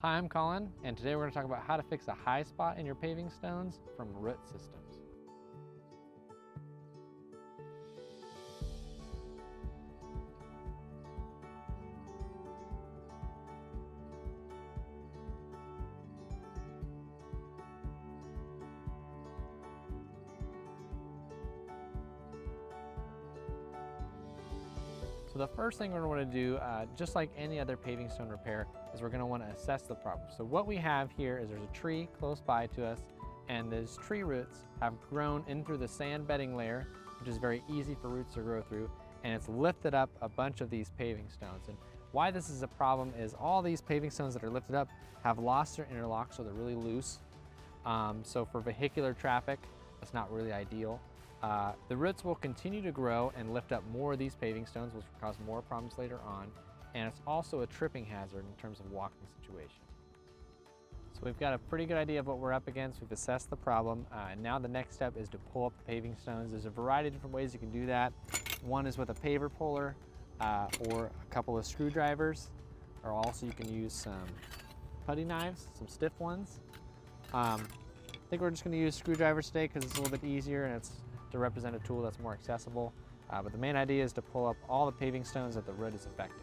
Hi, I'm Colin, and today we're going to talk about how to fix a high spot in your paving stones from root systems. So the first thing we're going to want to do, just like any other paving stone repair, is we're going to want to assess the problem. So what we have here is there's a tree close by to us, and those tree roots have grown in through the sand bedding layer, which is very easy for roots to grow through, and it's lifted up a bunch of these paving stones. And why this is a problem is all these paving stones that are lifted up have lost their interlock, so they're really loose. So for vehicular traffic, that's not really ideal. The roots will continue to grow and lift up more of these paving stones, which will cause more problems later on. And it's also a tripping hazard in terms of walking situation. So we've got a pretty good idea of what we're up against. We've assessed the problem. And now the next step is to pull up the paving stones. There's a variety of different ways you can do that. One is with a paver puller or a couple of screwdrivers, or also you can use some putty knives, some stiff ones. I think we're just going to use screwdrivers today because it's a little bit easier and it's to represent a tool that's more accessible. But the main idea is to pull up all the paving stones that the root is affecting.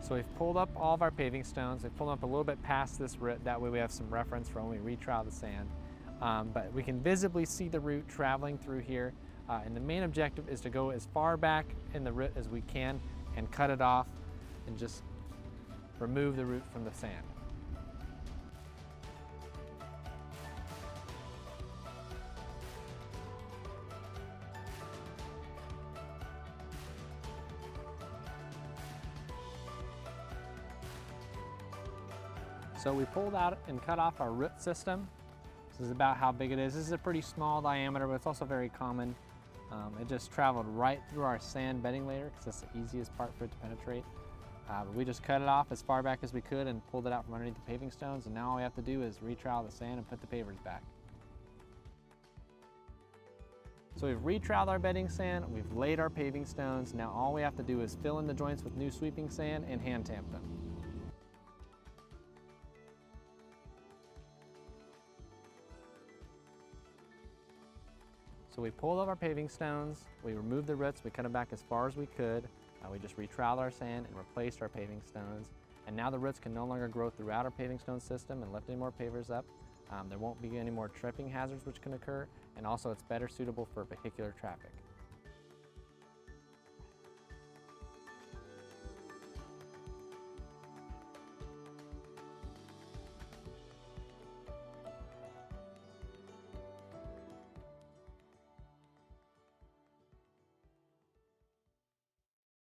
So we've pulled up all of our paving stones. We've pulled them up a little bit past this root. That way we have some reference for when we retrowel the sand. But we can visibly see the root traveling through here. And the main objective is to go as far back in the root as we can and cut it off and just remove the root from the sand. So we pulled out and cut off our root system. This is about how big it is. This is a pretty small diameter, but it's also very common. It just traveled right through our sand bedding layer because that's the easiest part for it to penetrate. But we just cut it off as far back as we could and pulled it out from underneath the paving stones, and now all we have to do is retrowel the sand and put the pavers back. So we've retroweled our bedding sand, we've laid our paving stones, now all we have to do is fill in the joints with new sweeping sand and hand tamp them. So we pulled up our paving stones, we removed the roots, we cut them back as far as we could. We just retroweled our sand and replaced our paving stones. And now the roots can no longer grow throughout our paving stone system and lift any more pavers up. There won't be any more tripping hazards which can occur, and also it's better suitable for vehicular traffic.